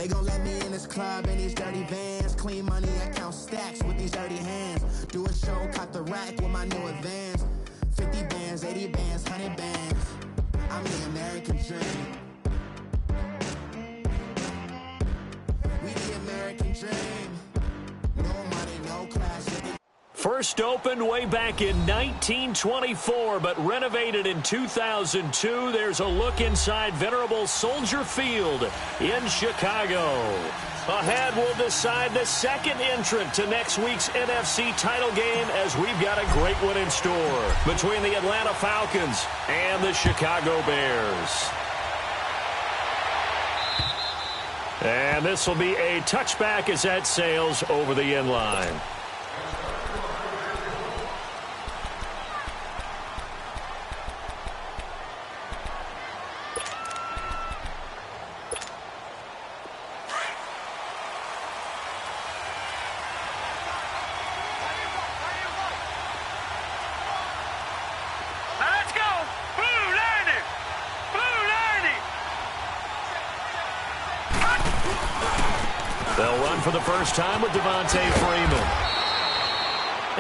They gon' let me in this club in these dirty vans. Clean money, I count stacks with these dirty hands. Do a show, caught the rack with my new advance. 50 bands, 80 bands, 100 bands. I'm the American dream. We the American dream. No money, no class. First opened way back in 1924, but renovated in 2002. There's a look inside venerable Soldier Field in Chicago. Ahead, we'll decide the second entrant to next week's NFC title game, as we've got a great one in store between the Atlanta Falcons and the Chicago Bears. And this will be a touchback as that sails over the end line. They'll run for the first time with Devontae Freeman.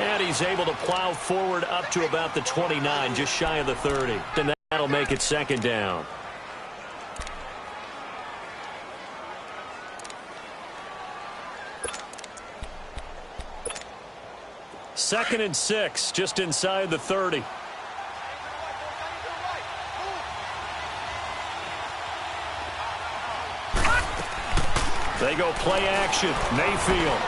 And he's able to plow forward up to about the 29, just shy of the 30. And that'll make it second down. Second and 6, just inside the 30. They go play action. Mayfield.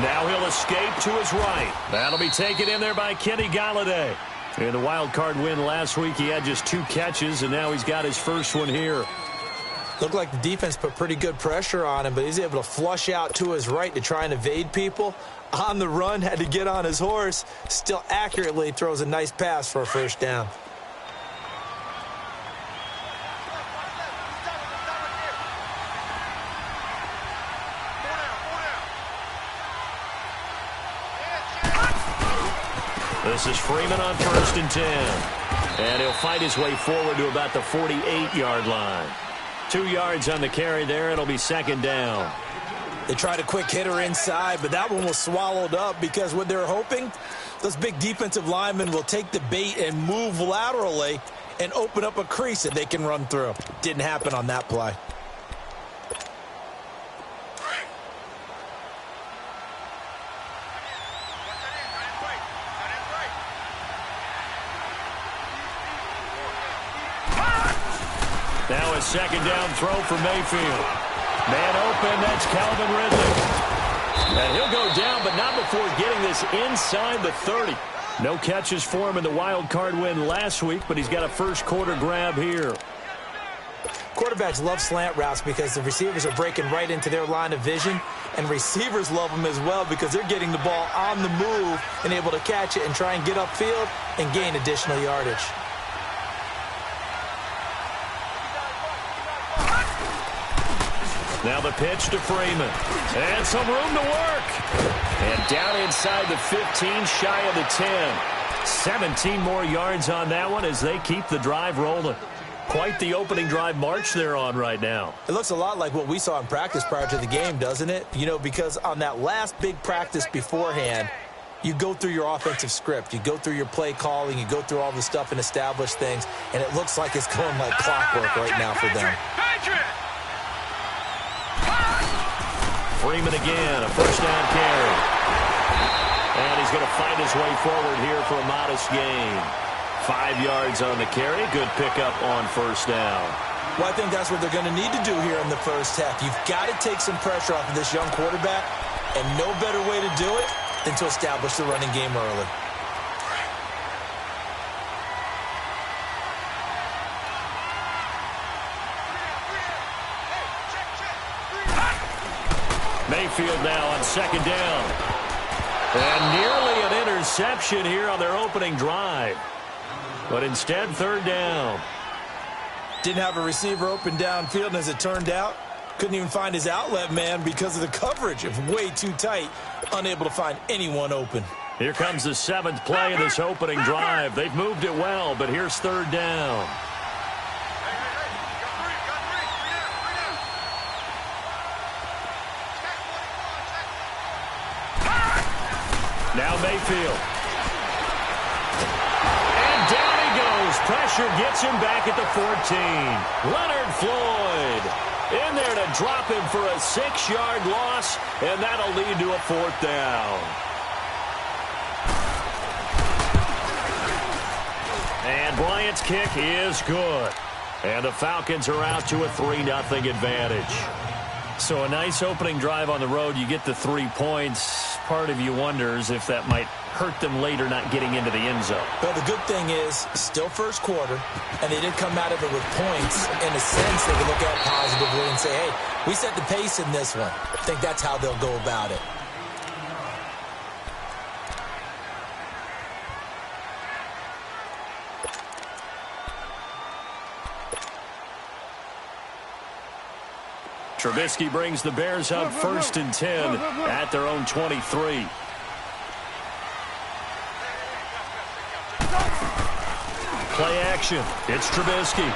Now he'll escape to his right. That'll be taken in there by Kenny Golladay. In the wild card win last week, he had just 2 catches, and now he's got his first one here. Looked like the defense put pretty good pressure on him, but he's able to flush out to his right to try and evade people. On the run, had to get on his horse. Still accurately throws a nice pass for a first down. This is Freeman on 1st and 10. And he'll fight his way forward to about the 48-yard line. 2 yards on the carry there. It'll be second down. They tried a quick hitter inside, but that one was swallowed up because what they're hoping, those big defensive linemen will take the bait and move laterally and open up a crease that they can run through. Didn't happen on that play. Now a second down throw for Mayfield. Man open, that's Calvin Ridley. And he'll go down, but not before getting this inside the 30. No catches for him in the wild card win last week, but he's got a first quarter grab here. Quarterbacks love slant routes because the receivers are breaking right into their line of vision, and receivers love them as well because they're getting the ball on the move and able to catch it and try and get upfield and gain additional yardage. Now the pitch to Freeman. And some room to work. And down inside the 15, shy of the 10. 17 more yards on that one as they keep the drive rolling. Quite the opening drive march they're on right now. It looks a lot like what we saw in practice prior to the game, doesn't it? You know, because on that last big practice beforehand, you go through your offensive script. You go through your play calling. You go through all the stuff and establish things. And it looks like it's going like clockwork right now for them. Freeman again, a first down carry. And he's going to fight his way forward here for a modest gain. 5 yards on the carry. Good pickup on first down. Well, I think that's what they're going to need to do here in the first half. You've got to take some pressure off of this young quarterback, and no better way to do it than to establish the running game early. Mayfield now on second down. And nearly an interception here on their opening drive. But instead, third down. Didn't have a receiver open downfield, and as it turned out, couldn't even find his outlet man because of the coverage. It was way too tight, unable to find anyone open. Here comes the 7th play of this opening drive. They've moved it well, but here's third down. Now Mayfield. And down he goes. Pressure gets him back at the 14. Leonard Floyd in there to drop him for a 6-yard loss, and that'll lead to a 4th down. And Bryant's kick is good. And the Falcons are out to a 3-0 advantage. So a nice opening drive on the road. You get the 3 points. Part of you wonders if that might hurt them later not getting into the end zone. Well, the good thing is, still first quarter, and they did come out of it with points. In a sense, they can look at it positively and say, hey, we set the pace in this one. I think that's how they'll go about it. Trubisky brings the Bears up 1st and 10 at their own 23. Play action. It's Trubisky.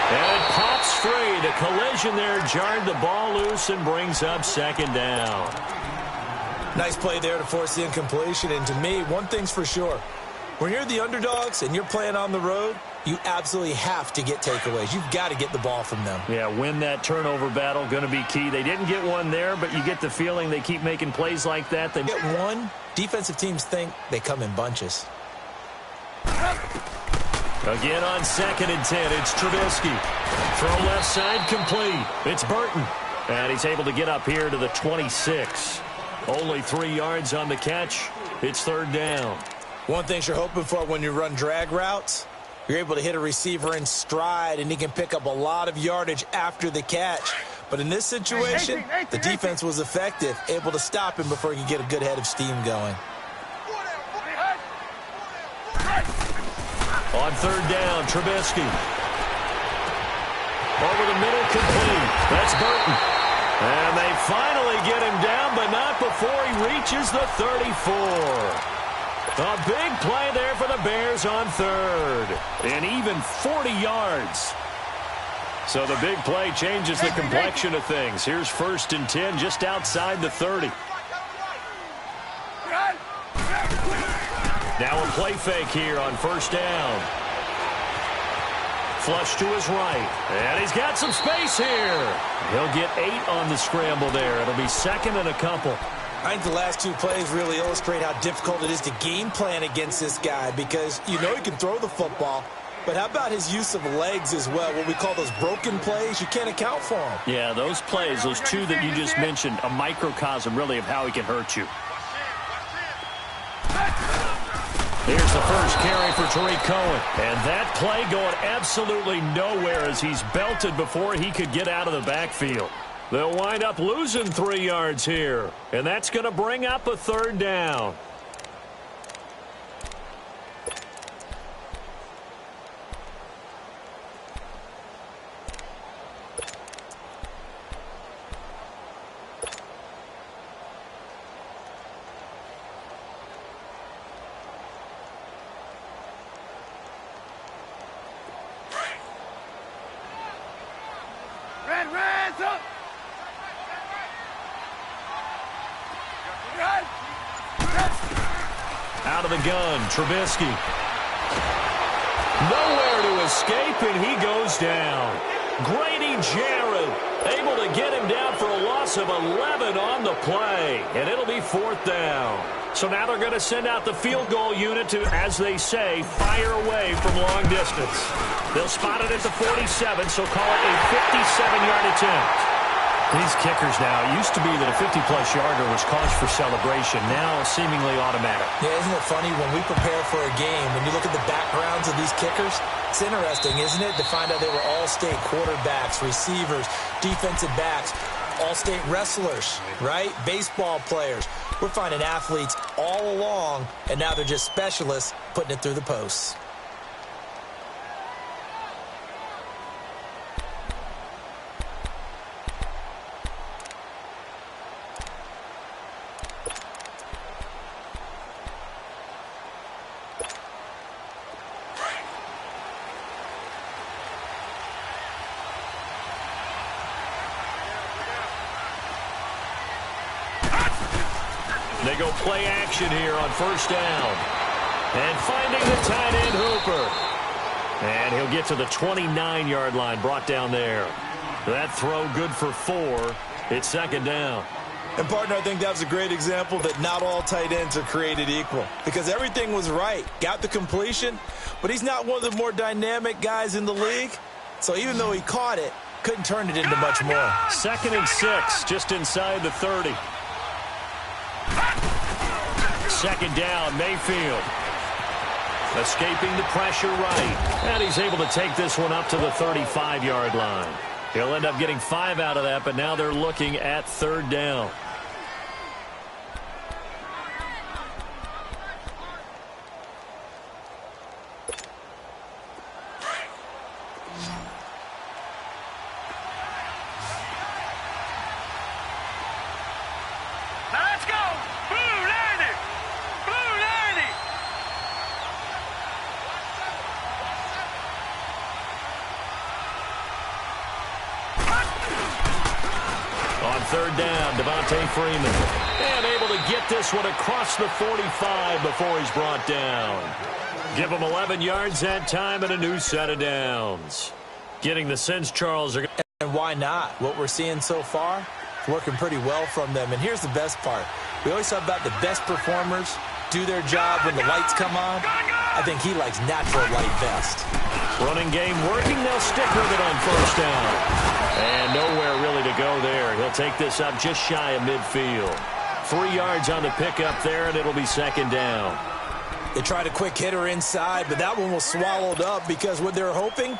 And it pops free. The collision there jarred the ball loose and brings up 2nd down. Nice play there to force the incompletion. And to me, one thing's for sure. When you're the underdogs and you're playing on the road, you absolutely have to get takeaways. You've got to get the ball from them. Yeah, win that turnover battle, going to be key. They didn't get one there, but you get the feeling they keep making plays like that. They get one. Defensive teams think they come in bunches. Again on 2nd and 10, it's Trubisky. Throw left side complete. It's Burton. And he's able to get up here to the 26. Only 3 yards on the catch. It's 3rd down. One thing you're hoping for when you run drag routes, you're able to hit a receiver in stride, and he can pick up a lot of yardage after the catch. But in this situation, the defense was effective, able to stop him before he could get a good head of steam going. On 3rd down, Trubisky. Over the middle, complete. That's Burton. And they finally get him down, but not before he reaches the 34. A big play there for the Bears on 3rd. And even 40 yards. So the big play changes the complexion of things. Here's 1st and 10 just outside the 30. Now a play fake here on 1st down. Flush to his right. And he's got some space here. He'll get 8 on the scramble there. It'll be 2nd and a couple. I think the last 2 plays really illustrate how difficult it is to game plan against this guy, because you know he can throw the football, but how about his use of legs as well? What we call those broken plays, you can't account for them. Yeah, those plays, those 2 that you just mentioned, a microcosm really of how he can hurt you. Here's the first carry for Tariq Cohen. And that play going absolutely nowhere as he's belted before he could get out of the backfield. They'll wind up losing 3 yards here. And that's going to bring up a 3rd down. Out of the gun, Trubisky. Nowhere to escape, and he goes down. Grady Jarrett able to get him down for a loss of 11 on the play, and it'll be 4th down. So now they're going to send out the field goal unit to, as they say, fire away from long distance. They'll spot it at the 47, so call it a 57-yard attempt. These kickers now, it used to be that a 50-plus yarder was cause for celebration. Now seemingly automatic. Yeah, isn't it funny when we prepare for a game, when you look at the backgrounds of these kickers, it's interesting, isn't it, to find out they were all-state quarterbacks, receivers, defensive backs, all-state wrestlers, right? Baseball players. We're finding athletes all along, and now they're just specialists putting it through the posts. They go play action here on first down. And finding the tight end Hooper. And he'll get to the 29-yard line, brought down there. That throw good for 4. It's second down. And, partner, I think that was a great example that not all tight ends are created equal. Because everything was right. Got the completion, but he's not one of the more dynamic guys in the league. So even though he caught it, couldn't turn it into much more. 2nd and 6, just inside the 30. Second down, Mayfield. Escaping the pressure right. And he's able to take this one up to the 35-yard line. He'll end up getting 5 out of that, but now they're looking at third down. Let's go! Blue 90! Blue 90! On third down, Devontae Freeman. And able to get this one across the 45 before he's brought down. Give him 11 yards that time and a new set of downs. Getting the sense, Charles. And why not? What we're seeing so far, working pretty well from them. And here's the best part. We always talk about the best performers do their job when the lights come on. I think he likes natural light best. Running game working. They'll stick with it on first down. And nowhere really to go there. He'll take this up just shy of midfield. 3 yards on the pickup there, and it'll be second down. They tried a quick hitter inside, but that one was swallowed up because what they're hoping,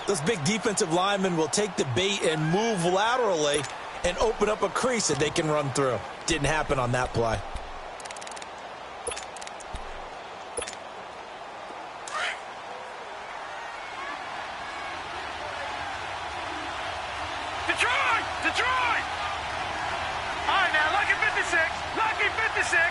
those big defensive linemen will take the bait and move laterally and open up a crease that they can run through. Didn't happen on that play. Detroit! Detroit! All right, now, lucky 56. Lucky 56.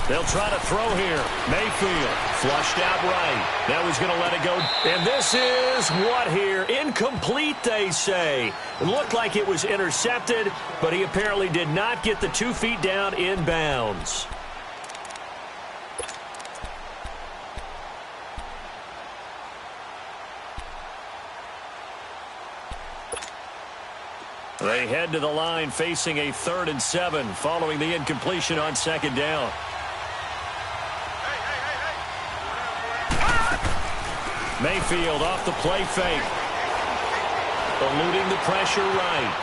They'll try to throw here. Mayfield flushed out right. That was going to let it go. And this is what here? Incomplete, they say. It looked like it was intercepted, but he apparently did not get the 2 feet down in bounds. They head to the line facing a 3rd and 7 following the incompletion on second down. Mayfield off the play fake. Eluding the pressure right.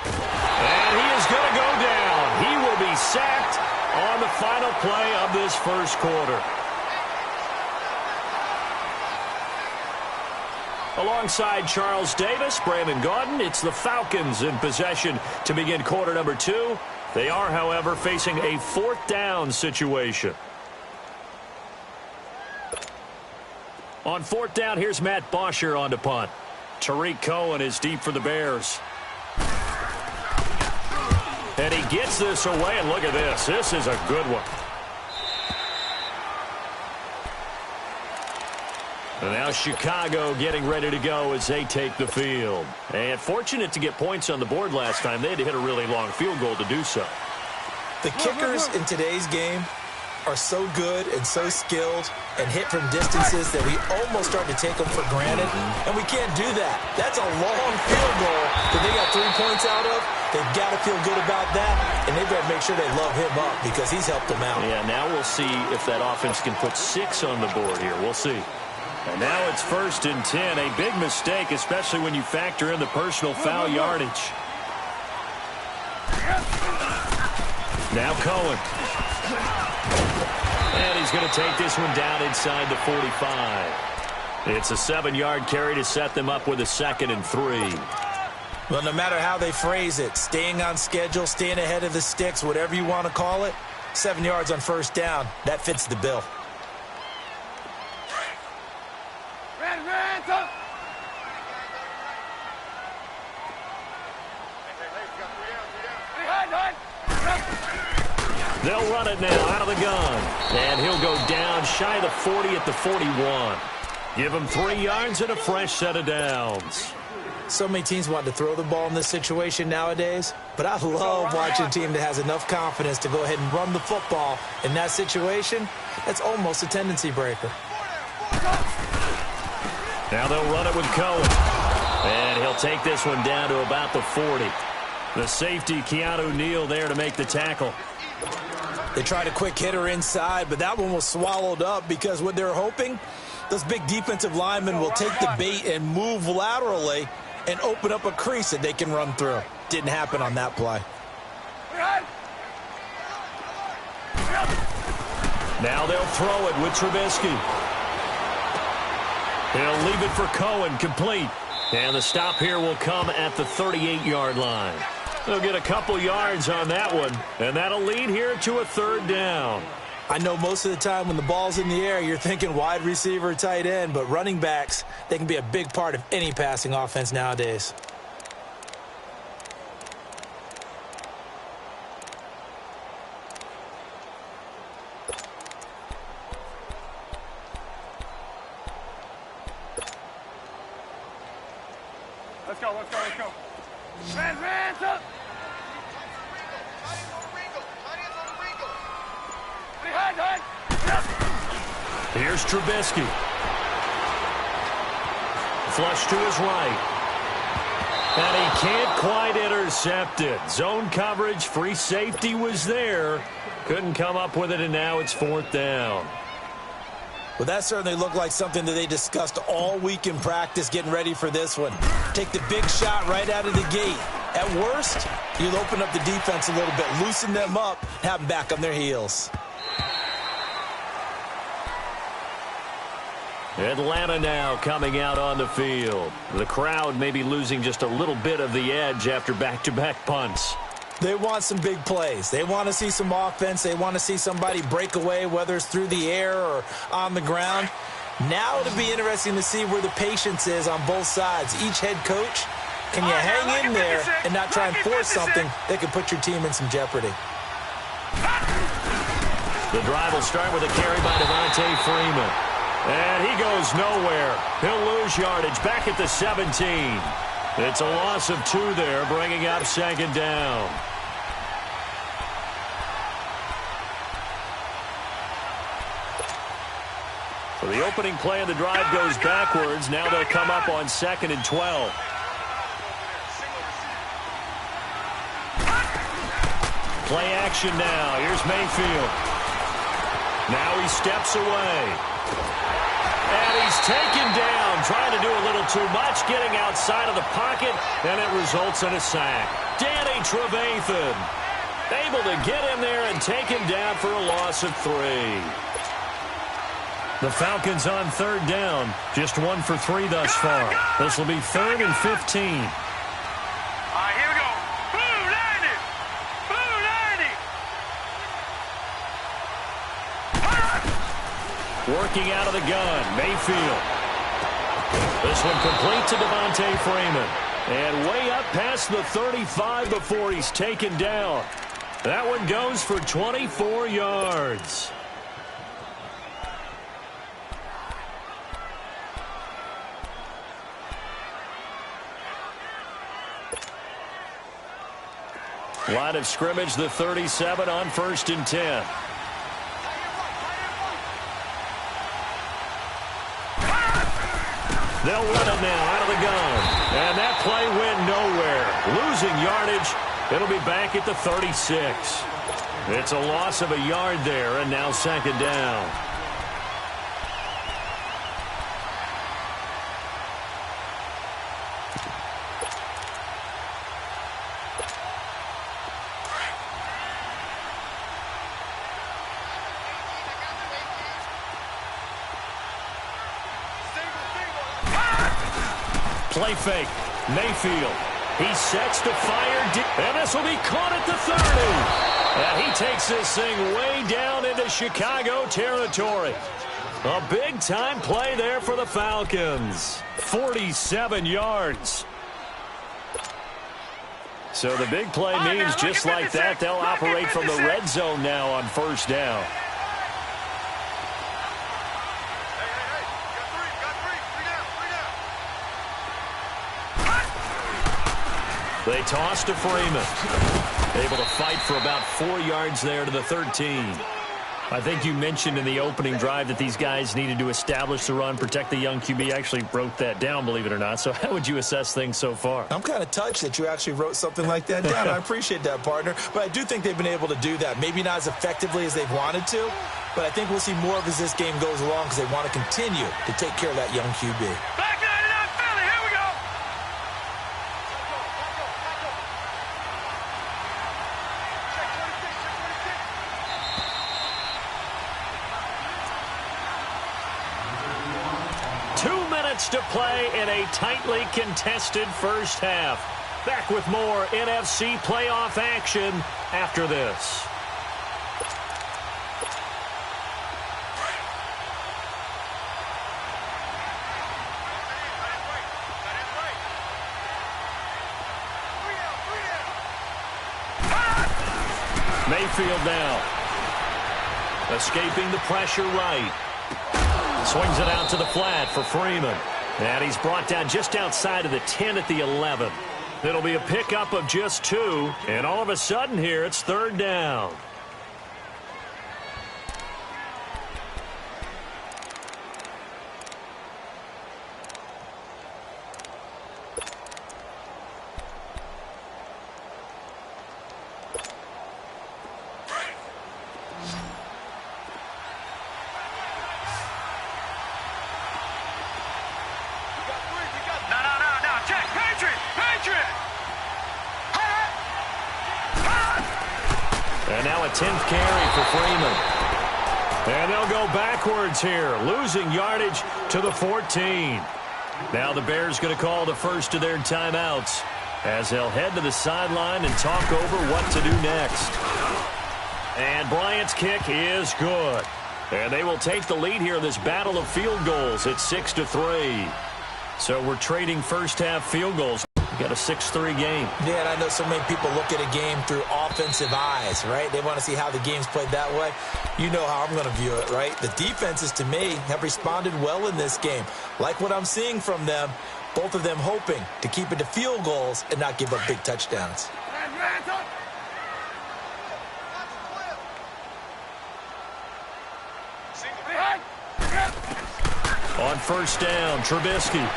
And he is going to go down. He will be sacked on the final play of this first quarter. Alongside Charles Davis, Brandon Gaudin, it's the Falcons in possession to begin quarter number 2. They are, however, facing a 4th down situation. On 4th down, here's Matt Bosher on to punt. Tariq Cohen is deep for the Bears. And he gets this away, and look at this. This is a good one. And now Chicago getting ready to go as they take the field. And fortunate to get points on the board last time. They had to hit a really long field goal to do so. The kickers in today's game are so good and so skilled and hit from distances that we almost start to take them for granted, and we can't do that. That's a long field goal that they got 3 points out of. They've got to feel good about that, and they've got to make sure they love him up because he's helped them out. Yeah, now we'll see if that offense can put 6 on the board here. We'll see. And now it's 1st and 10. A big mistake, especially when you factor in the personal foul yardage. Now Cohen. And he's going to take this one down inside the 45. It's a 7-yard carry to set them up with a 2nd and 3. Well, no matter how they phrase it, staying on schedule, staying ahead of the sticks, whatever you want to call it, 7 yards on first down, that fits the bill. They'll run it now out of the gun. And he'll go down shy of the 40 at the 41. Give him 3 yards and a fresh set of downs. So many teams want to throw the ball in this situation nowadays, but I love watching a team that has enough confidence to go ahead and run the football. In that situation, that's almost a tendency breaker. Now they'll run it with Cohen. And he'll take this one down to about the 40. The safety, Keanu Neal, there to make the tackle. They tried a quick hitter inside, but that one was swallowed up because what they're hoping, those big defensive linemen will take the bait and move laterally and open up a crease that they can run through. Didn't happen on that play. Now they'll throw it with Trubisky. He'll leave it for Cohen, complete. And the stop here will come at the 38-yard line. They'll get a couple yards on that one, and that'll lead here to a third down. I know most of the time when the ball's in the air, you're thinking wide receiver, tight end, but running backs, they can be a big part of any passing offense nowadays. Let's go, let's go, let's go. Hands up! Here's Trubisky. Flush to his right. And he can't quite intercept it. Zone coverage, free safety was there. Couldn't come up with it, and now it's fourth down. Well, that certainly looked like something that they discussed all week in practice getting ready for this one. Take the big shot right out of the gate. At worst, you'll open up the defense a little bit, loosen them up, have them back on their heels. Atlanta now coming out on the field. The crowd may be losing just a little bit of the edge after back-to-back punts. They want some big plays. They want to see some offense. They want to see somebody break away, whether it's through the air or on the ground. Now it'll be interesting to see where the patience is on both sides. Each head coach, can you hang in there and not try and force something that could put your team in some jeopardy? The drive will start with a carry by Devontae Freeman. And he goes nowhere. He'll lose yardage back at the 17. It's a loss of 2 there, bringing up second down. So the opening play of the drive goes backwards. Now they'll come up on 2nd and 12. Play action now. Here's Mayfield. Now he steps away. And he's taken down, trying to do a little too much, getting outside of the pocket, and it results in a sack. Danny Trevathan able to get in there and take him down for a loss of 3. The Falcons on 3rd down, just 1 for 3 thus far. This will be 3rd and 15. All right, here we go. Boo, Landy! Boo, Landy! Working out of the gun, Mayfield. This one complete to Devontae Freeman. And way up past the 35 before he's taken down. That one goes for 24 yards. Line of scrimmage, the 37 on 1st and 10. They'll run it now out of the gun. And that play went nowhere. Losing yardage. It'll be back at the 36. It's a loss of a yard there, and now 2nd down. Play fake. Mayfield. He sets to fire deep. And this will be caught at the 30. And he takes this thing way down into Chicago territory. A big-time play there for the Falcons. 47 yards. So the big play means just like that, they'll operate from the red zone now on 1st down. They toss to Freeman. Able to fight for about 4 yards there to the 13. I think you mentioned in the opening drive that these guys needed to establish the run, protect the young QB. Actually wrote that down, believe it or not. So how would you assess things so far? I'm kind of touched that you actually wrote something like that down. I appreciate that, partner. But I do think they've been able to do that. Maybe not as effectively as they've wanted to, but I think we'll see more of as this game goes along because they want to continue to take care of that young QB. Back 99 Philly, here we go. 2 minutes to play in a tightly contested first half. Back with more NFC playoff action after this. Mayfield now. Escaping the pressure right. Swings it out to the flat for Freeman. And he's brought down just outside of the 10 at the 11. It'll be a pickup of just 2. And all of a sudden here, it's 3rd down. And now a 10th carry for Freeman. And they'll go backwards here, losing yardage to the 14. Now the Bears going to call the first of their timeouts as they'll head to the sideline and talk over what to do next. And Bryant's kick is good. And they will take the lead here in this battle of field goals at 6-3. So we're trading first half field goals. Got a 6-3 game. Yeah, and I know so many people look at a game through offensive eyes, right? They want to see how the game's played that way. You know how I'm going to view it, right? The defenses, to me, have responded well in this game. Like what I'm seeing from them, both of them hoping to keep it to field goals and not give up big touchdowns. On first down, Trubisky.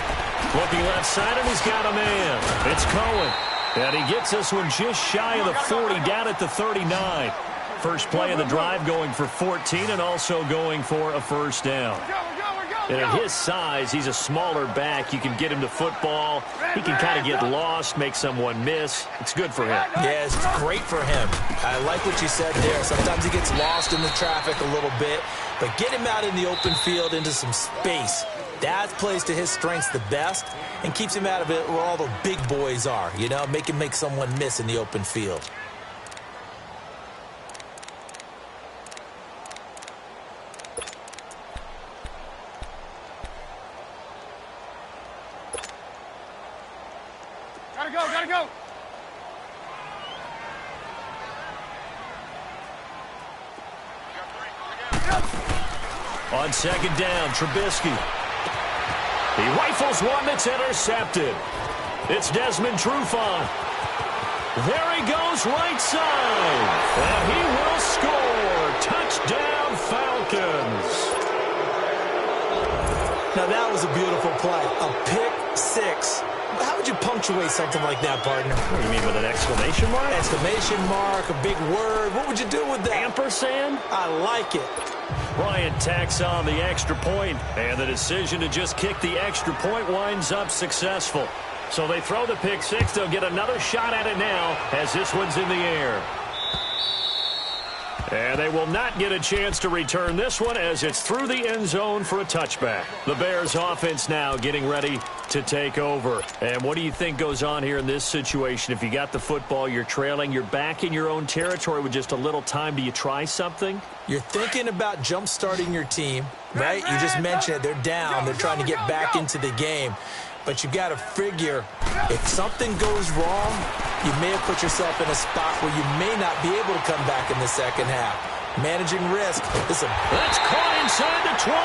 Looking left side, and he's got a man. It's Cohen. And he gets this one just shy of the 40, down at the 39. First play of the drive going for 14 and also going for a first down. And at his size, he's a smaller back. You can get him to football. He can kind of get lost, make someone miss. It's good for him. Yeah, it's great for him. I like what you said there. Sometimes he gets lost in the traffic a little bit, but get him out in the open field into some space. That plays to his strengths the best and keeps him out of it where all the big boys are, you know, make him make someone miss in the open field. Gotta go. On second down, Trubisky. He rifles one that's intercepted. It's Desmond Trufant. There he goes right side. And he will score. Touchdown, Falcons. Now that was a beautiful play. A pick six. How would you punctuate something like that, partner? What do you mean, with an exclamation mark? Exclamation mark, a big word. What would you do with that? Ampersand? I like it. Bryant tacks on the extra point, and the decision to just kick the extra point winds up successful. So they throw the pick six. They'll get another shot at it now as this one's in the air. And they will not get a chance to return this one as it's through the end zone for a touchback. The Bears offense now getting ready to take over. And what do you think goes on here in this situation? If you got the football, you're trailing, you're back in your own territory with just a little time. Do you try something? You're thinking about jump-starting your team, right? You just mentioned it. They're down. They're trying to get back into the game. But you got to figure if something goes wrong, you may have put yourself in a spot where you may not be able to come back in the second half. Managing risk. That's caught inside the 20.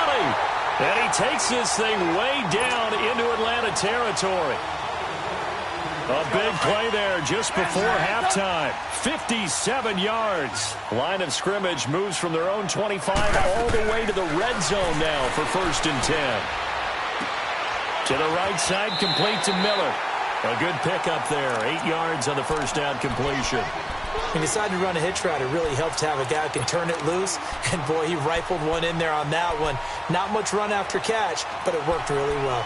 And he takes this thing way down into Atlanta territory. A big play there just before halftime. 57 yards. Line of scrimmage moves from their own 25 all the way to the red zone now for 1st and 10. To the right side, complete to Miller. A good pickup there. 8 yards on the first down completion. He decided to run a hitch route. It really helped to have a guy who can turn it loose. And, boy, he rifled one in there on that one. Not much run after catch, but it worked really well.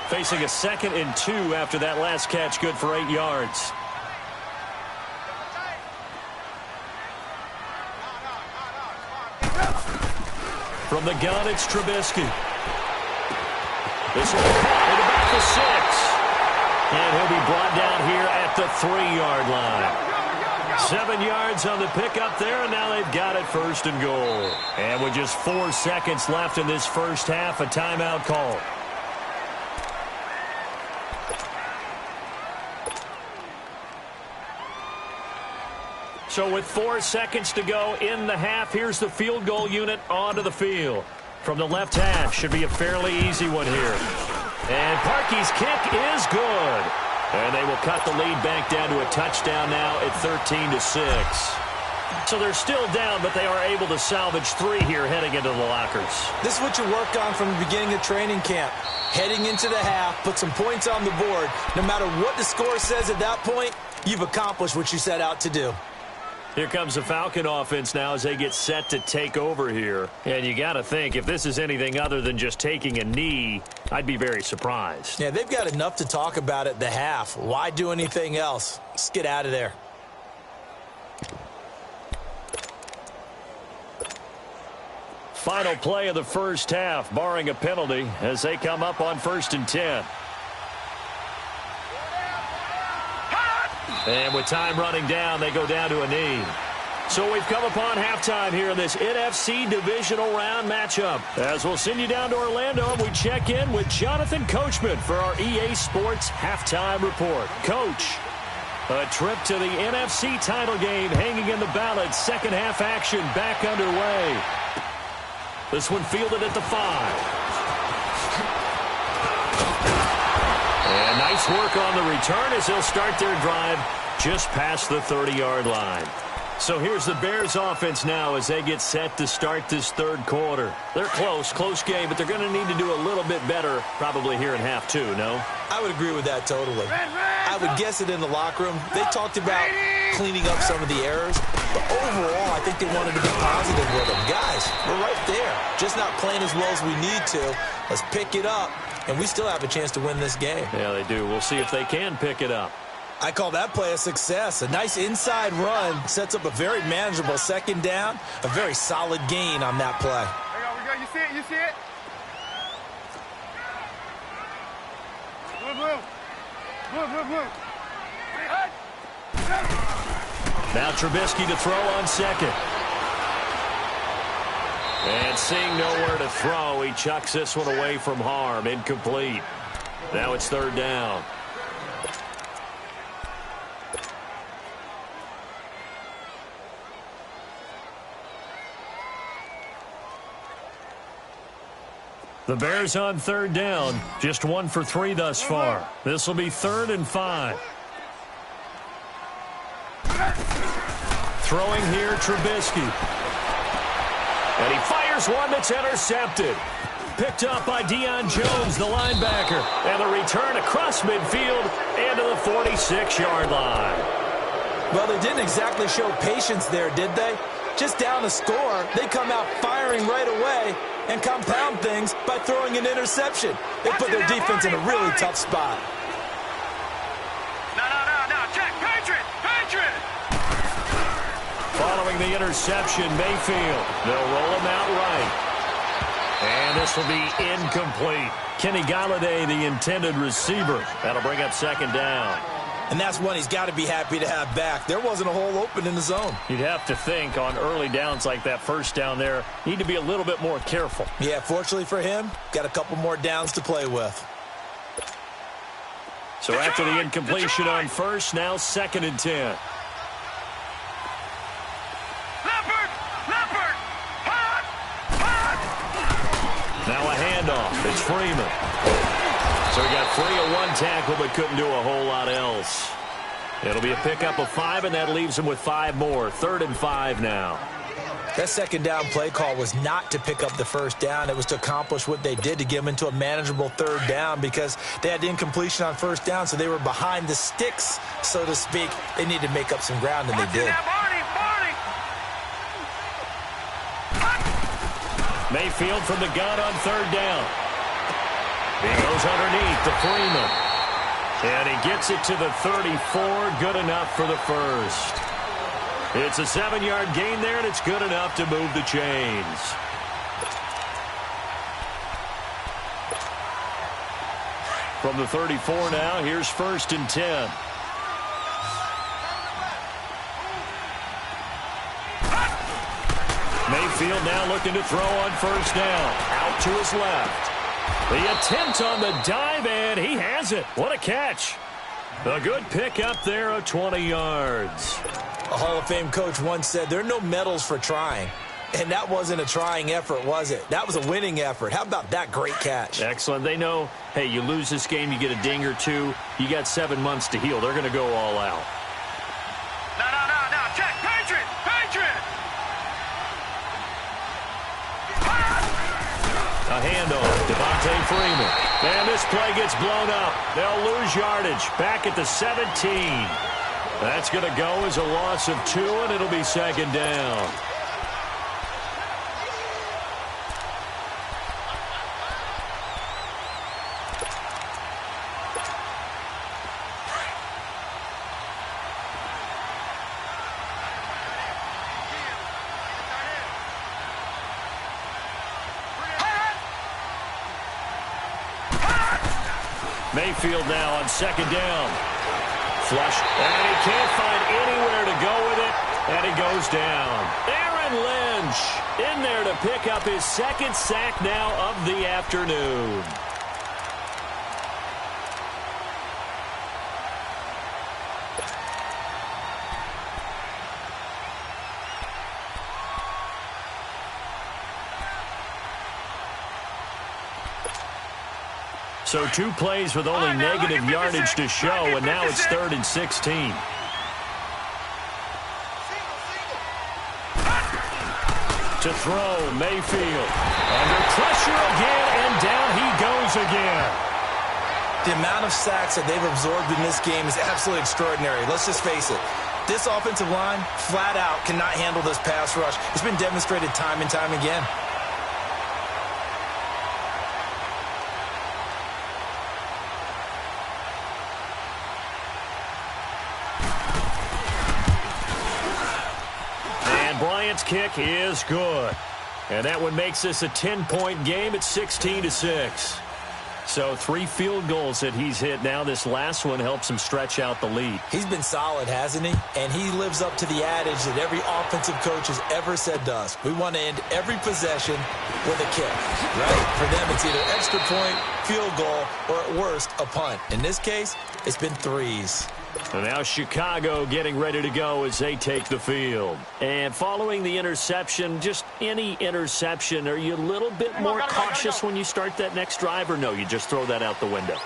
Facing a 2nd and 2 after that last catch, good for 8 yards. From the gun, it's Trubisky. This will be caught at about the 6. And he'll be brought down here at the 3-yard line. 7 yards on the pickup there, and now they've got it 1st and goal. And with just 4 seconds left in this first half, a timeout call. So with 4 seconds to go in the half, here's the field goal unit onto the field. From the left hash, should be a fairly easy one here. And Parkey's kick is good. And they will cut the lead back down to a touchdown now at 13-6. So they're still down, but they are able to salvage 3 here heading into the lockers. This is what you work on from the beginning of training camp. Heading into the half, put some points on the board. No matter what the score says at that point, you've accomplished what you set out to do. Here comes the Falcon offense now as they get set to take over here. And you got to think, if this is anything other than just taking a knee, I'd be very surprised. Yeah, they've got enough to talk about at the half. Why do anything else? Just get out of there. Final play of the first half, barring a penalty, as they come up on 1st and 10. And with time running down, they go down to a knee. So we've come upon halftime here in this NFC divisional round matchup. As we'll send you down to Orlando, we check in with Jonathan Coachman for our EA Sports halftime report. Coach, a trip to the NFC title game hanging in the balance. Second half action back underway. This one fielded at the 5. And nice work on the return as they'll start their drive just past the 30-yard line. So here's the Bears offense now as they get set to start this third quarter. They're close game, but they're going to need to do a little bit better probably here in half 2, no? I would agree with that totally. I would guess it in the locker room. They talked about cleaning up some of the errors, but overall I think they wanted to be positive with them. Guys, we're right there. Just not playing as well as we need to. Let's pick it up, and we still have a chance to win this game. Yeah, they do. We'll see if they can pick it up. I call that play a success. A nice inside run sets up a very manageable second down. A very solid gain on that play. We go. You see it? You see it? Move. Now Trubisky to throw on second. And seeing nowhere to throw, he chucks this one away from harm. Incomplete. Now it's 3rd down. The Bears on 3rd down, just 1 for 3 thus far. This will be 3rd and 5. Throwing here, Trubisky. And he fires one that's intercepted. Picked up by Deion Jones, the linebacker. And the return across midfield and to the 46-yard line. Well, they didn't exactly show patience there, did they? Just down the score, they come out firing right away and compound things by throwing an interception. They put their defense in a really tough spot. No, check, Patriot! Following the interception, Mayfield. They'll roll him out right. And this will be incomplete. Kenny Galladay, the intended receiver. That'll bring up 2nd down. And that's one he's got to be happy to have back. There wasn't a hole open in the zone. You'd have to think on early downs like that first down there, need to be a little bit more careful. Yeah, fortunately for him, got a couple more downs to play with. So after the incompletion on first, now 2nd and 10. Leopard! Now a handoff. Freeman. So he got free of one tackle but couldn't do a whole lot else. It'll be a pickup of 5, and that leaves him with 5 more. 3rd and 5 now. That second down play call was not to pick up the first down. It was to accomplish what they did, to get them into a manageable 3rd down, because they had incompletion on 1st down, so they were behind the sticks, so to speak. They needed to make up some ground, and they did. Mayfield from the gun on 3rd down. He goes underneath to Freeman. And he gets it to the 34. Good enough for the first. It's a 7-yard gain there, and it's good enough to move the chains. From the 34 now, here's 1st and 10. Mayfield now looking to throw on 1st down. Out to his left. The attempt on the dive, and he has it. What a catch. A good pick up there of 20 yards. A Hall of Fame coach once said, there are no medals for trying. And that wasn't a trying effort, was it? That was a winning effort. How about that great catch? Excellent. They know, hey, you lose this game, you get a ding or 2. You got 7 months to heal. They're going to go all out. No. Check. Patriot. A handoff. Devontae Freeman. And this play gets blown up. They'll lose yardage. Back at the 17. That's going to go as a loss of 2, and it'll be 2nd down. Mayfield now on 2nd down. Flush, and he can't find anywhere to go with it, and he goes down. Aaron Lynch in there to pick up his 2nd sack now of the afternoon. So 2 plays with only negative yardage to show, and now it's 3rd and 16. To throw, Mayfield. Under pressure again, and down he goes again. The amount of sacks that they've absorbed in this game is absolutely extraordinary. Let's just face it. This offensive line, flat out, cannot handle this pass rush. It's been demonstrated time and time again. Bryant's kick is good. And that one makes this a 10-point game at 16-6. So 3 field goals that he's hit now. This last one helps him stretch out the lead. He's been solid, hasn't he? And he lives up to the adage that every offensive coach has ever said to us. We want to end every possession with a kick, right? For them, it's either extra point, field goal, or at worst, a punt. In this case, it's been 3s. And now Chicago getting ready to go as they take the field. And following the interception, just any interception, are you a little bit more cautious when you start that next drive, or no, you just throw that out the window?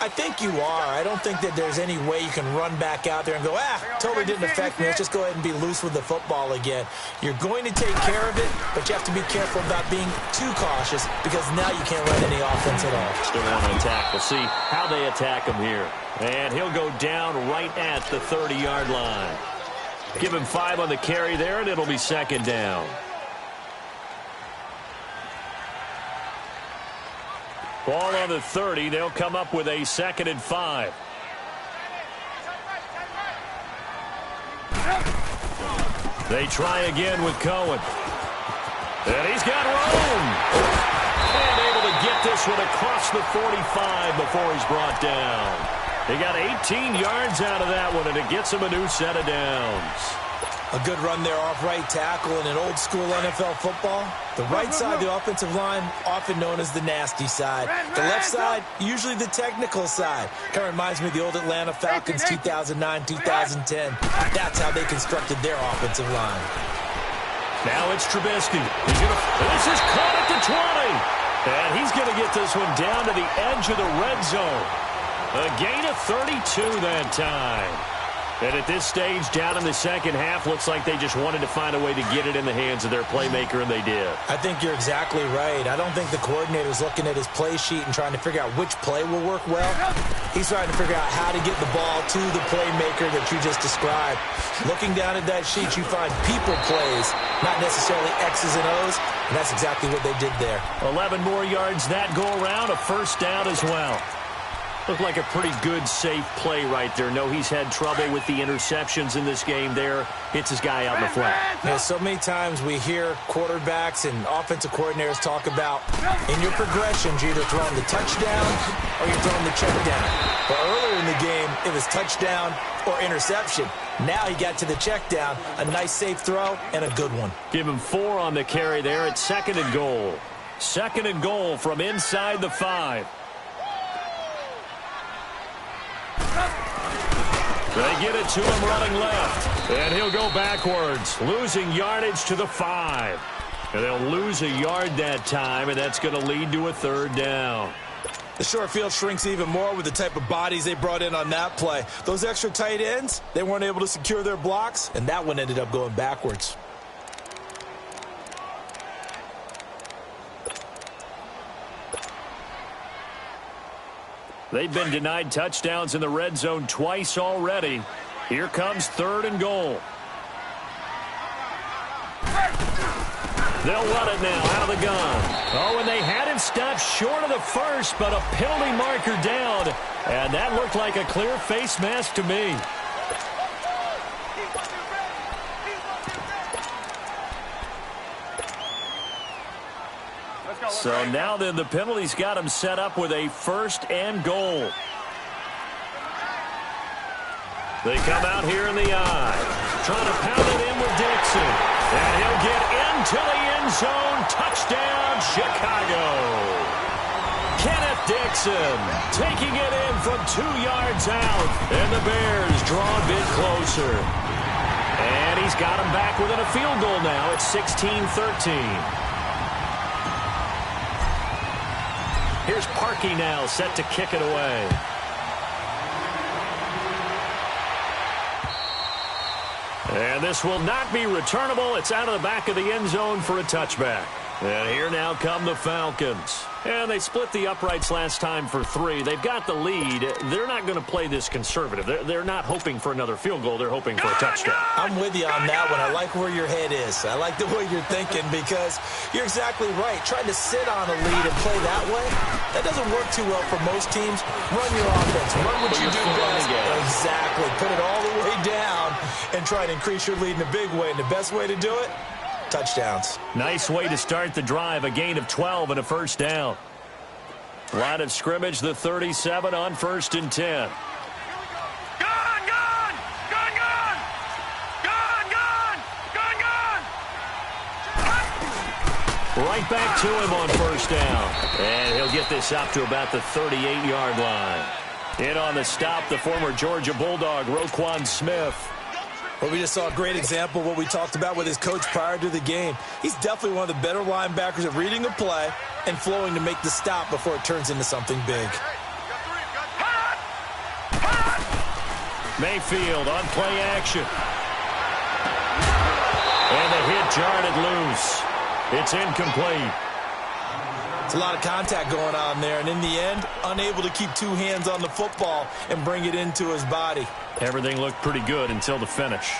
I think you are. I don't think that there's any way you can run back out there and go, totally didn't affect me. Let's just go ahead and be loose with the football again. You're going to take care of it, but you have to be careful about being too cautious, because now you can't run any offense at all. Still want to attack. We'll see how they attack him here. And he'll go down right at the 30-yard line. Give him 5 on the carry there, and it'll be 2nd down. Ball on the 30. They'll come up with a 2nd and 5. They try again with Cohen. And he's got room. And able to get this one across the 45 before he's brought down. He got 18 yards out of that one, and it gets him a new set of downs. A good run there off right tackle in an old-school NFL football. The right side of the offensive line, often known as the nasty side. The left side, usually the technical side. Kind of reminds me of the old Atlanta Falcons 2009, 2010. That's how they constructed their offensive line. Now it's Trubisky. This is caught at the 20. And he's going to get this one down to the edge of the red zone. A gain of 32 that time. And at this stage, down in the second half, looks like they just wanted to find a way to get it in the hands of their playmaker, and they did. I think you're exactly right. I don't think the coordinator's looking at his play sheet and trying to figure out which play will work well. He's trying to figure out how to get the ball to the playmaker that you just described. Looking down at that sheet, you find people plays, not necessarily X's and O's, and that's exactly what they did there. 11 more yards that go around, a first down as well. Looked like a pretty good, safe play right there. No, he's had trouble with the interceptions in this game there. Hits his guy out in the flat. Yeah, so many times we hear quarterbacks and offensive coordinators talk about in your progressions, you're either throwing the touchdown or you're throwing the check down. But earlier in the game, it was touchdown or interception. Now he got to the check down, a nice safe throw, and a good one. Give him 4 on the carry there at 2nd and goal. 2nd and goal from inside the 5. They get it to him running left. And he'll go backwards, losing yardage to the 5. And they'll lose a yard that time, and that's going to lead to a 3rd down. The short field shrinks even more with the type of bodies they brought in on that play. Those extra tight ends, they weren't able to secure their blocks, and that one ended up going backwards. They've been denied touchdowns in the red zone twice already. Here comes 3rd and goal. They'll run it now out of the gun. Oh, and they had him stopped short of the first, but a penalty marker down. And that looked like a clear face mask to me. So now then the penalty's got him set up with a 1st and goal. They come out here in the eye. Trying to pound it in with Dixon. And he'll get into the end zone. Touchdown, Chicago. Kenneth Dixon taking it in from 2 yards out. And the Bears draw a bit closer. And he's got him back within a field goal now at 16-13. Here's Parkey now, set to kick it away. And this will not be returnable. It's out of the back of the end zone for a touchback. And here now come the Falcons. And they split the uprights last time for 3. They've got the lead. They're not going to play this conservative. They're not hoping for another field goal. They're hoping for a touchdown. I'm with you on that one. I like where your head is. I like the way you're thinking because you're exactly right. Trying to sit on a lead and play that way, that doesn't work too well for most teams. Run your offense. Run what you do best. Exactly. Put it all the way down and try to increase your lead in a big way. And the best way to do it, touchdowns. Nice way to start the drive. A gain of 12 and a 1st down. Line of scrimmage, the 37 on 1st and 10. Gone, gone! Gone, gone! Gone, gone! Gone, gone! Right back to him on 1st down. And he'll get this up to about the 38-yard line. In on the stop, the former Georgia Bulldog, Roquan Smith. Well, we just saw a great example of what we talked about with his coach prior to the game. He's definitely one of the better linebackers at reading a play and flowing to make the stop before it turns into something big. Mayfield on play action. And the hit jarred it loose. It's incomplete. It's a lot of contact going on there, and in the end, unable to keep 2 hands on the football and bring it into his body. Everything looked pretty good until the finish.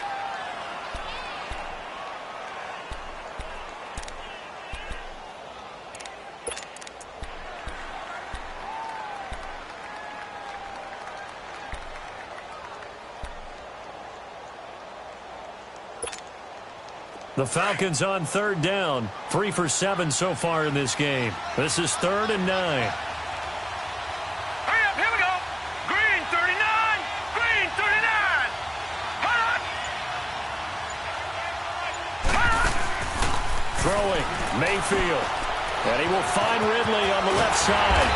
The Falcons on 3rd down. 3 for 7 so far in this game. This is 3rd and 9. Hurry up, here we go. Green 39. Green 39. Throwing, Mayfield. And he will find Ridley on the left side.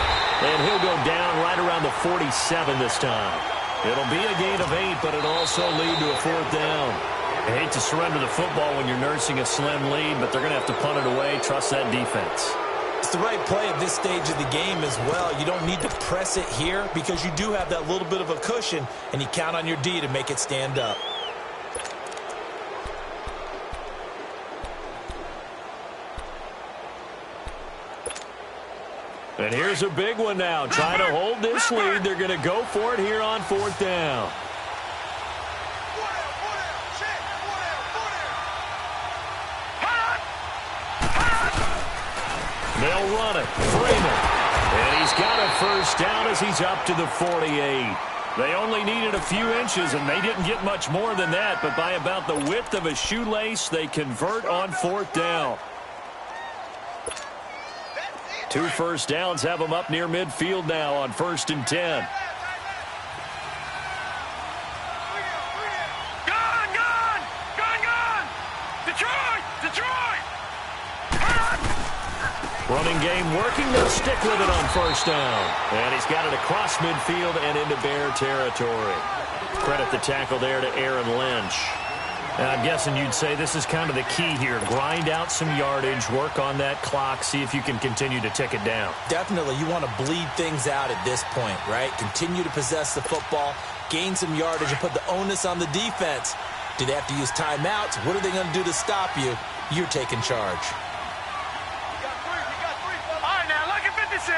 And he'll go down right around the 47 this time. It'll be a gain of 8, but it'll also lead to a 4th down. I hate to surrender the football when you're nursing a slim lead, but they're going to have to punt it away. Trust that defense. It's the right play at this stage of the game as well. You don't need to press it here because you do have that little bit of a cushion, and you count on your D to make it stand up. And here's a big one now. Trying to hold this lead. They're going to go for it here on 4th down. They'll run it. Freeman. And he's got a first down as he's up to the 48. They only needed a few inches, and they didn't get much more than that. But by about the width of a shoelace, they convert on 4th down. 2 first downs have them up near midfield now on 1st and 10. Gone! Detroit! Running game working. They'll stick with it on 1st down. And he's got it across midfield and into Bear territory. Credit the tackle there to Aaron Lynch. And I'm guessing you'd say this is kind of the key here. Grind out some yardage, work on that clock, see if you can continue to tick it down. Definitely. You want to bleed things out at this point, right? Continue to possess the football, gain some yardage, and put the onus on the defense. Do they have to use timeouts? What are they going to do to stop you? You're taking charge. You got three. All right, now, lucky 56.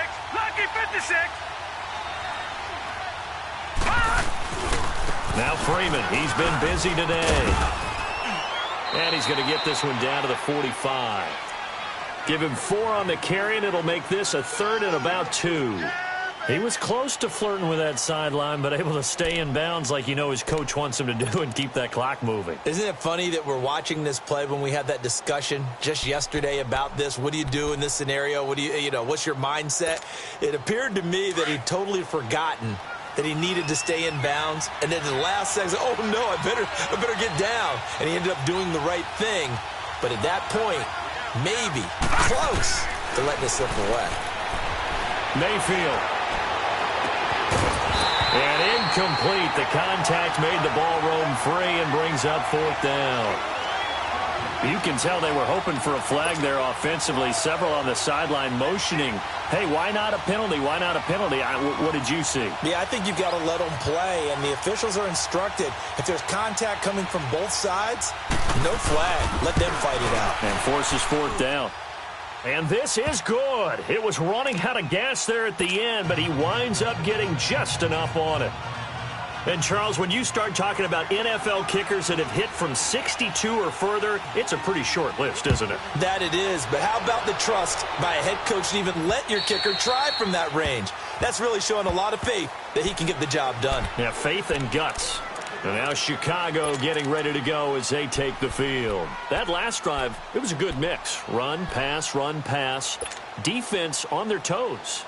Now Freeman, he's been busy today. And he's going to get this one down to the 45. Give him 4 on the carry, and it'll make this a 3rd and about 2. He was close to flirting with that sideline, but able to stay in bounds like you know his coach wants him to do and keep that clock moving. Isn't it funny that we're watching this play when we had that discussion just yesterday about this? What do you do in this scenario? What's your mindset? It appeared to me that he'd totally forgotten that he needed to stay in bounds, and then the last second, oh no, I better get down. And he ended up doing the right thing. But at that point, maybe close to letting it slip away. Mayfield. And incomplete. The contact made the ball roam free and brings up 4th down. You can tell they were hoping for a flag there offensively. Several on the sideline motioning, hey, why not a penalty? Why not a penalty? What did you see? Yeah, I think you've got to let them play, and the officials are instructed. If there's contact coming from both sides, no flag. Let them fight it out. And forces 4th down. And this is good. It was running out of gas there at the end, but he winds up getting just enough on it. And, Charles, when you start talking about NFL kickers that have hit from 62 or further, it's a pretty short list, isn't it? That it is, but how about the trust by a head coach to even let your kicker try from that range? That's really showing a lot of faith that he can get the job done. Yeah, faith and guts. And now Chicago getting ready to go as they take the field. That last drive, it was a good mix. Run, pass, defense on their toes.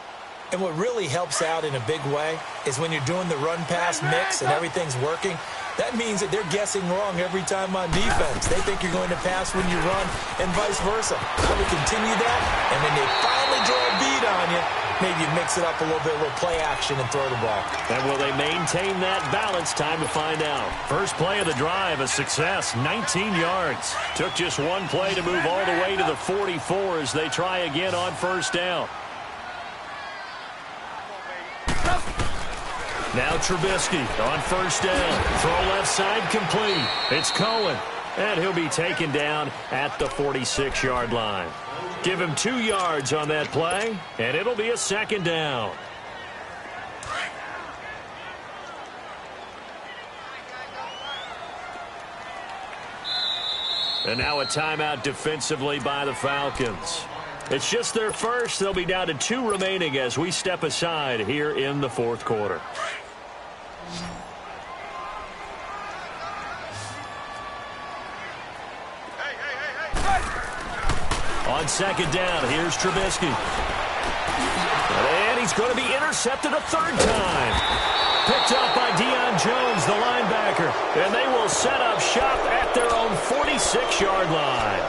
And what really helps out in a big way is when you're doing the run-pass mix and everything's working, that means that they're guessing wrong every time on defense. They think you're going to pass when you run and vice versa. How to continue that, and when they finally draw a beat on you, maybe you mix it up a little bit, a little play action and throw the ball. And will they maintain that balance? Time to find out. First play of the drive, a success, 19 yards. Took just one play to move all the way to the 44 as they try again on 1st down. Now Trubisky on 1st down. Throw left side complete. It's Cohen. And he'll be taken down at the 46-yard line. Give him 2 yards on that play, and it'll be a 2nd down. And now a timeout defensively by the Falcons. It's just their first. They'll be down to 2 remaining as we step aside here in the 4th quarter. On 2nd down, here's Trubisky. And he's going to be intercepted a 3rd time. Picked up by Deion Jones, the linebacker. And they will set up shop at their own 46-yard line.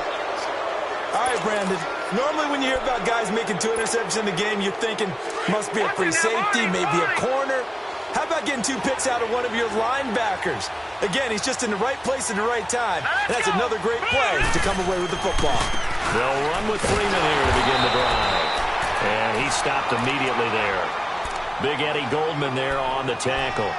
All right, Brandon. Normally when you hear about guys making 2 interceptions in the game, you're thinking must be a free safety, maybe a corner. How about getting 2 picks out of one of your linebackers? Again, he's just in the right place at the right time. And that's another great play to come away with the football. They'll run with Freeman here to begin the drive. And he stopped immediately there. Big Eddie Goldman there on the tackle.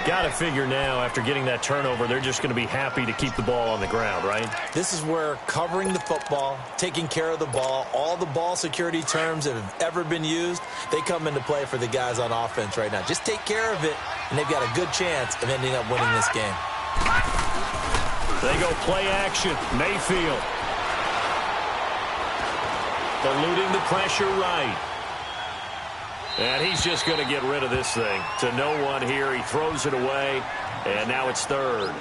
Got to figure now, after getting that turnover, they're just going to be happy to keep the ball on the ground, right? This is where covering the football, taking care of the ball, all the ball security terms that have ever been used, they come into play for the guys on offense right now. Just take care of it, and they've got a good chance of ending up winning this game. They go play action. Mayfield. Eluding the pressure right. And he's just going to get rid of this thing. To no one here. He throws it away. And now it's third.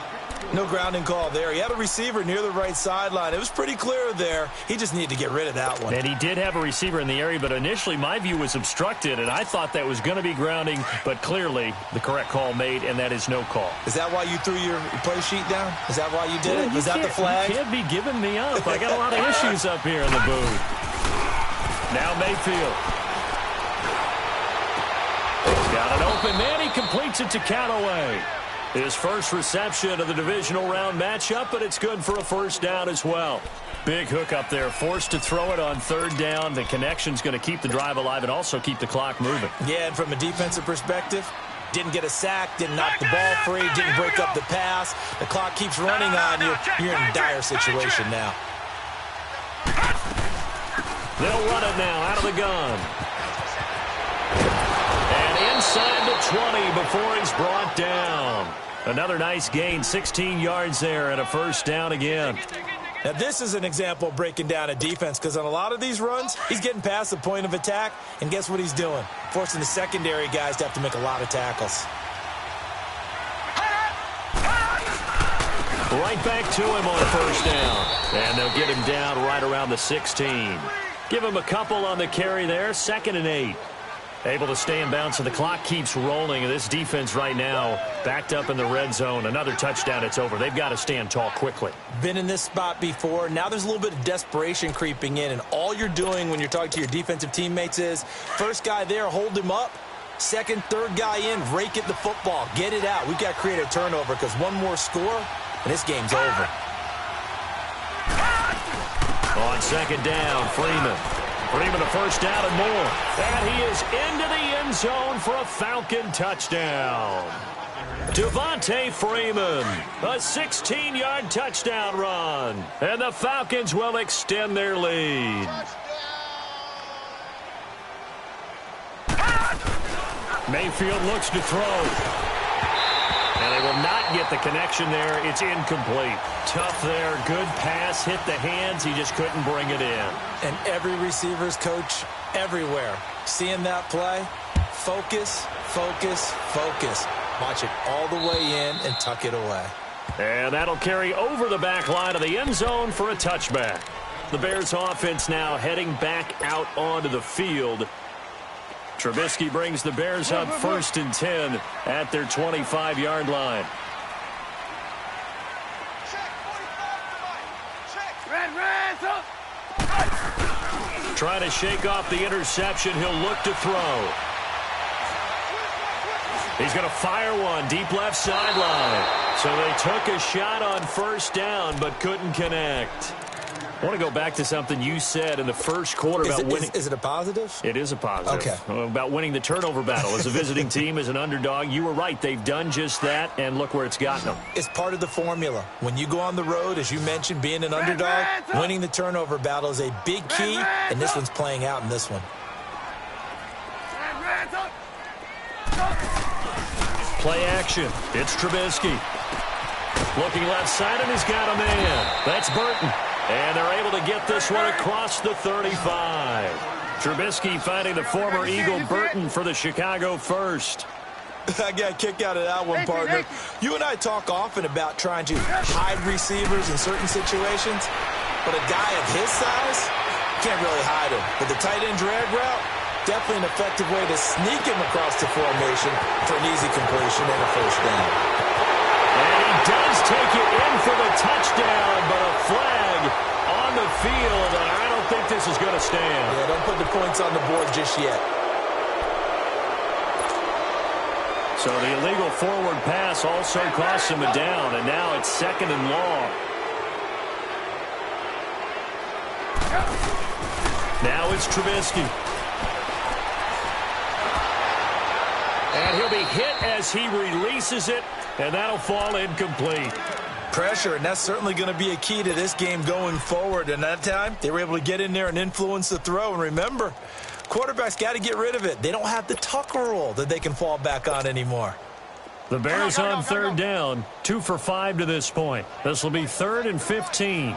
No grounding call there. He had a receiver near the right sideline. It was pretty clear there. He just needed to get rid of that one. And he did have a receiver in the area, but initially my view was obstructed, and I thought that was going to be grounding, but clearly the correct call made, and that is no call. Is that why you threw your play sheet down? Is that why you did it? Was that the flag? You can't be giving me up. I got a lot of issues up here in the booth. Now Mayfield. He's got an open man. He completes it to Callaway. His first reception of the divisional round matchup, but it's good for a first down as well. Big hook up there, forced to throw it on third down. The connection's going to keep the drive alive and also keep the clock moving. Yeah, and from a defensive perspective, didn't get a sack, didn't knock the ball free, didn't break up the pass. The clock keeps running on you. You're in a dire situation now. They'll run it now out of the gun. And inside the 20 before he's brought down. Another nice gain, 16 yards there and a first down again. Now, this is an example of breaking down a defense because on a lot of these runs, he's getting past the point of attack, and guess what he's doing? Forcing the secondary guys to have to make a lot of tackles. Right back to him on first down. And they'll get him down right around the 16. Give him a couple on the carry there, 2nd and 8. Able to stay in bounds, so the clock keeps rolling. And this defense right now backed up in the red zone. Another touchdown, it's over. They've got to stand tall quickly. Been in this spot before. Now there's a little bit of desperation creeping in. And all you're doing when you're talking to your defensive teammates is, first guy there, hold him up. Second, third guy in, rake at the football. Get it out. We've got to create a turnover because one more score, and this game's over. On second down, Freeman. Freeman a first down and more. And he is into the end zone for a Falcon touchdown. Devontae Freeman, a 16-yard touchdown run. And the Falcons will extend their lead. Mayfield looks to throw. And they will not get the connection there. It's incomplete. Tough there. Good pass. Hit the hands. He just couldn't bring it in. And every receiver's coach everywhere. Seeing that play, focus, focus, focus. Watch it all the way in and tuck it away. And that'll carry over the back line of the end zone for a touchback. The Bears offense now heading back out onto the field. Trubisky brings the Bears up 1st and 10 at their 25-yard line. Trying to shake off the interception. He'll look to throw. He's going to fire one deep left sideline. So they took a shot on first down but couldn't connect. I want to go back to something you said in the first quarter about winning. Is it a positive? It is a positive. Okay. About winning the turnover battle. As a visiting team, as an underdog, you were right. They've done just that, and look where it's gotten them. It's part of the formula. When you go on the road, as you mentioned, being an underdog, winning the turnover battle is a big key, and this one's playing out in this one. Play action. It's Trubisky. Looking left side, and he's got a man. That's Burton. And they're able to get this one across the 35. Trubisky finding the former Eagle Burton for the Chicago first. I got a kick out of that one, partner. You and I talk often about trying to hide receivers in certain situations, but a guy of his size, can't really hide him. But the tight end drag route, definitely an effective way to sneak him across the formation for an easy completion and a first down. And he does take it in for the touchdown, but a flag on the field, and I don't think this is going to stand. Yeah, don't put the points on the board just yet. So the illegal forward pass also costs him a down, and now it's 2nd and long. Now it's Trubisky. And he'll be hit as he releases it, and that'll fall incomplete. Pressure, and that's certainly going to be a key to this game going forward. And that time, they were able to get in there and influence the throw. And remember, quarterbacks got to get rid of it. They don't have the Tucker rule that they can fall back on anymore. The Bears on 3rd down, 2 for 5 to this point. This will be 3rd and 15.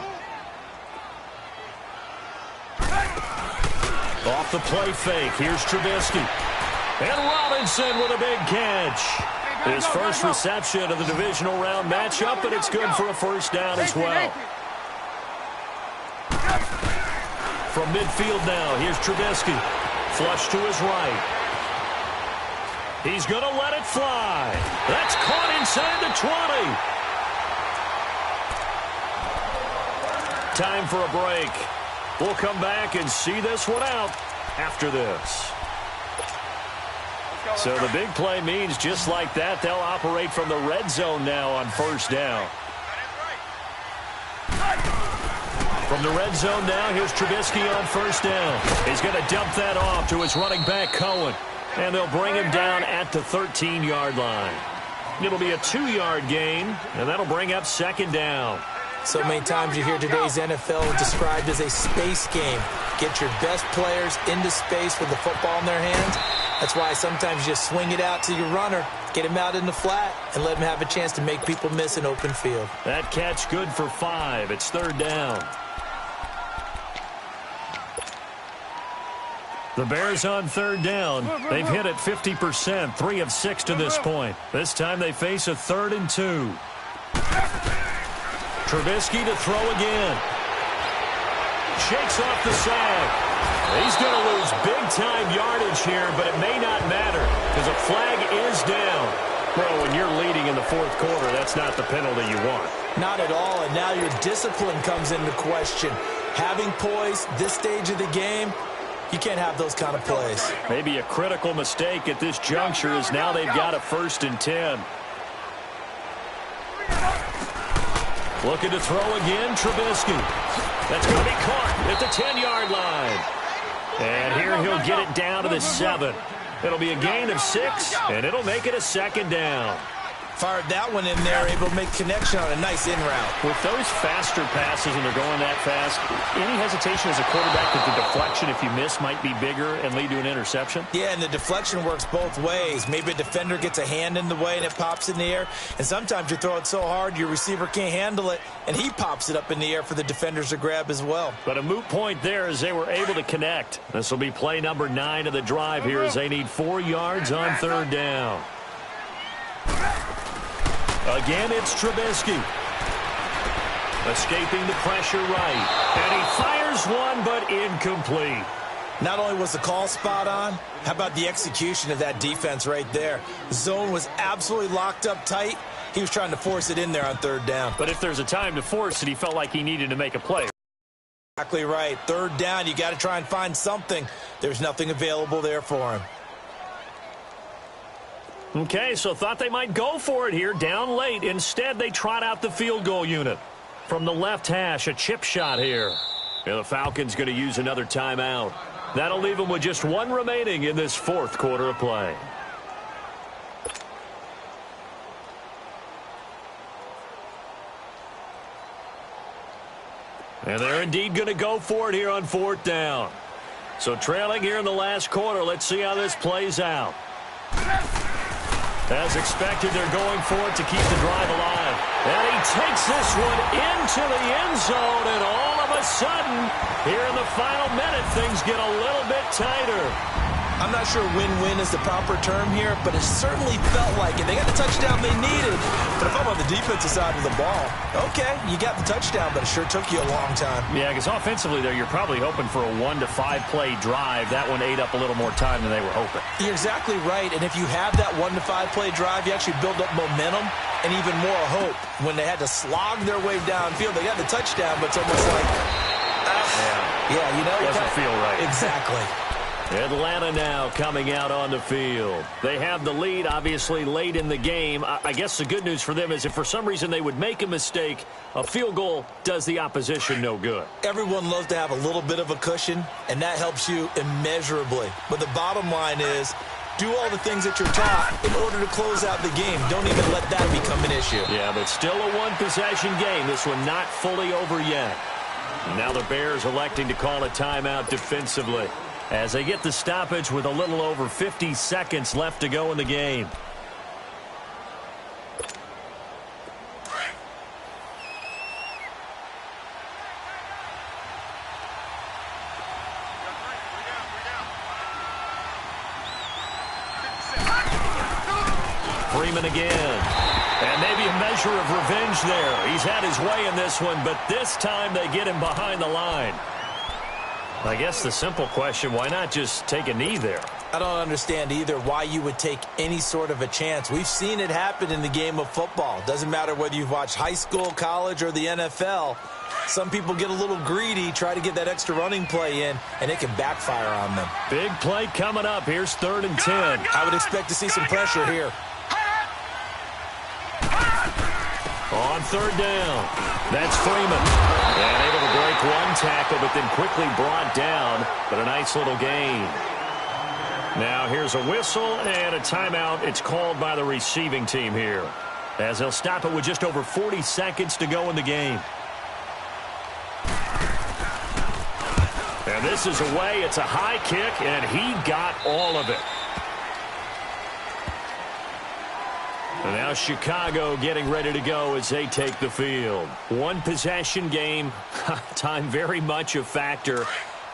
Off the play fake, here's Trubisky. And Robinson with a big catch. His first reception of the divisional round matchup, and it's good for a 1st down as well. From midfield now, here's Trubisky. Flush to his right. He's going to let it fly. That's caught inside the 20. Time for a break. We'll come back and see this one out after this. So the big play means just like that, they'll operate from the red zone now on 1st down. From the red zone now, here's Trubisky on 1st down. He's going to dump that off to his running back, Cohen. And they'll bring him down at the 13-yard line. It'll be a 2-yard gain, and that'll bring up 2nd down. So many times you hear today's NFL described as a space game. Get your best players into space with the football in their hands. That's why sometimes you just swing it out to your runner, get him out in the flat, and let him have a chance to make people miss an open field. That catch good for 5. It's 3rd down. The Bears on 3rd down. They've hit it 50%, 3 of 6 to this point. This time they face a 3rd and 2. Trubisky to throw again. Shakes off the sack. He's going to lose big-time yardage here, but it may not matter because a flag is down. Well, when you're leading in the 4th quarter, that's not the penalty you want. Not at all, and now your discipline comes into question. Having poise this stage of the game, you can't have those kind of plays. Maybe a critical mistake at this juncture is now they've got a 1st and 10. Looking to throw again, Trubisky. That's going to be caught at the 10-yard line. And here he'll get it down to the 7. It'll be a gain of 6, and it'll make it a 2nd down. Fired that one in there, able to make connection on a nice in route. With those faster passes and they're going that fast, any hesitation as a quarterback that the deflection, if you miss, might be bigger and lead to an interception? Yeah, and the deflection works both ways. Maybe a defender gets a hand in the way and it pops in the air. And sometimes you throw it so hard your receiver can't handle it, and he pops it up in the air for the defenders to grab as well. But a moot point there as they were able to connect. This will be play number 9 of the drive here as they need 4 yards on 3rd down. Again, it's Trubisky. Escaping the pressure right. And he fires one, but incomplete. Not only was the call spot on, how about the execution of that defense right there? The zone was absolutely locked up tight. He was trying to force it in there on 3rd down. But if there's a time to force it, he felt like he needed to make a play. Exactly right. 3rd down, you got to try and find something. There's nothing available there for him. Okay, so thought they might go for it here, down late. Instead, they trot out the field goal unit. From the left hash, a chip shot here. And the Falcons going to use another timeout. That'll leave them with just 1 remaining in this 4th quarter of play. And they're indeed going to go for it here on 4th down. So trailing here in the last quarter, let's see how this plays out. As expected, they're going for it to keep the drive alive. And he takes this one into the end zone, and all of a sudden, here in the final minute, things get a little bit tighter. I'm not sure win-win is the proper term here, but it certainly felt like it. They got the touchdown they needed. But if I'm on the defensive side of the ball, okay, you got the touchdown, but it sure took you a long time. Yeah, because offensively there, you're probably hoping for a 1 to 5 play drive. That one ate up a little more time than they were hoping. You're exactly right, and if you have that 1 to 5 play drive, you actually build up momentum and even more hope. When they had to slog their way downfield, they got the touchdown, but it's almost like, yeah, you know. Doesn't feel right. Exactly. Atlanta now coming out on the field. They have the lead, obviously, late in the game. I guess the good news for them is if for some reason they would make a mistake, a field goal does the opposition no good. Everyone loves to have a little bit of a cushion, and that helps you immeasurably. But the bottom line is, do all the things that you're taught in order to close out the game. Don't even let that become an issue. Yeah, but still a one-possession game. This one not fully over yet. Now the Bears electing to call a timeout defensively as they get the stoppage with a little over 50 seconds left to go in the game. Freeman again. And maybe a measure of revenge there. He's had his way in this one, but this time they get him behind the line. I guess the simple question, why not just take a knee there? I don't understand either why you would take any sort of a chance. We've seen it happen in the game of football. Doesn't matter whether you've watched high school, college, or the NFL. Some people get a little greedy, try to get that extra running play in, and it can backfire on them. Big play coming up. Here's 3rd and 10. I would expect to see some pressure here. On 3rd down, that's Freeman. And able to break one tackle, but then quickly brought down. But a nice little gain. Now here's a whistle and a timeout. It's called by the receiving team here, as they'll stop it with just over 40 seconds to go in the game. And this is away. It's a high kick, and he got all of it. And now Chicago getting ready to go as they take the field. One possession game. Time very much a factor.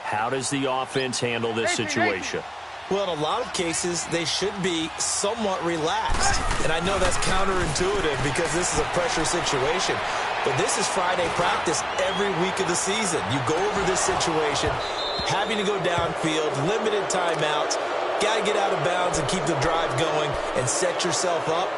How does the offense handle this situation? Well, in a lot of cases, they should be somewhat relaxed. And I know that's counterintuitive because this is a pressure situation. But this is Friday practice every week of the season. You go over this situation, having to go downfield, limited timeouts, got to get out of bounds and keep the drive going and set yourself up.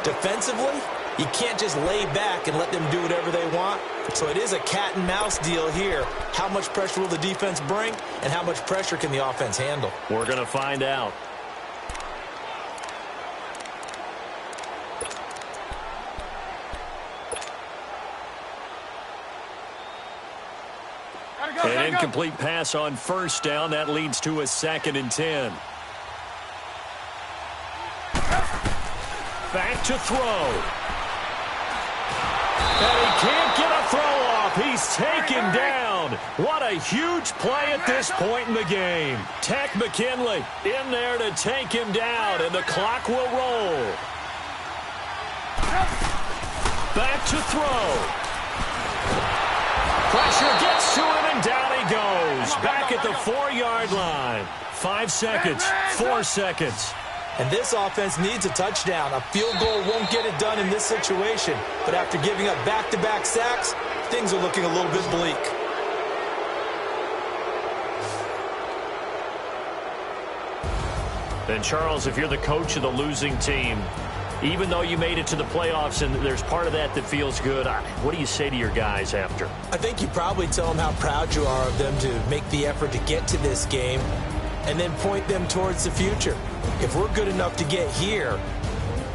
Defensively, you can't just lay back and let them do whatever they want. So it is a cat and mouse deal here. How much pressure will the defense bring, and how much pressure can the offense handle? We're going to find out. An incomplete pass on 1st down. That leads to a 2nd and 10. Back to throw. And he can't get a throw off. He's taken down. What a huge play at this point in the game. Tech McKinley in there to take him down, and the clock will roll. Back to throw. Pressure gets to him, and down he goes. Back at the 4-yard line. 5 seconds, 4 seconds. And this offense needs a touchdown. A field goal won't get it done in this situation. But after giving up back-to-back sacks, things are looking a little bit bleak. And Charles, if you're the coach of the losing team, even though you made it to the playoffs and there's part of that that feels good, what do you say to your guys after? I think you probably tell them how proud you are of them to make the effort to get to this game and then point them towards the future. If we're good enough to get here,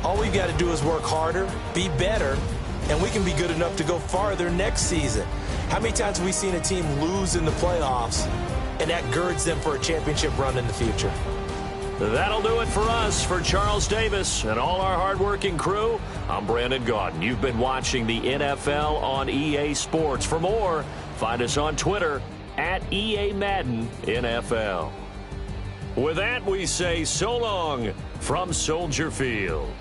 all we've got to do is work harder, be better, and we can be good enough to go farther next season. How many times have we seen a team lose in the playoffs, and that girds them for a championship run in the future? That'll do it for us. For Charles Davis and all our hardworking crew, I'm Brandon Gaudin. You've been watching the NFL on EA Sports. For more, find us on Twitter at EA Madden NFL. With that, we say so long from Soldier Field.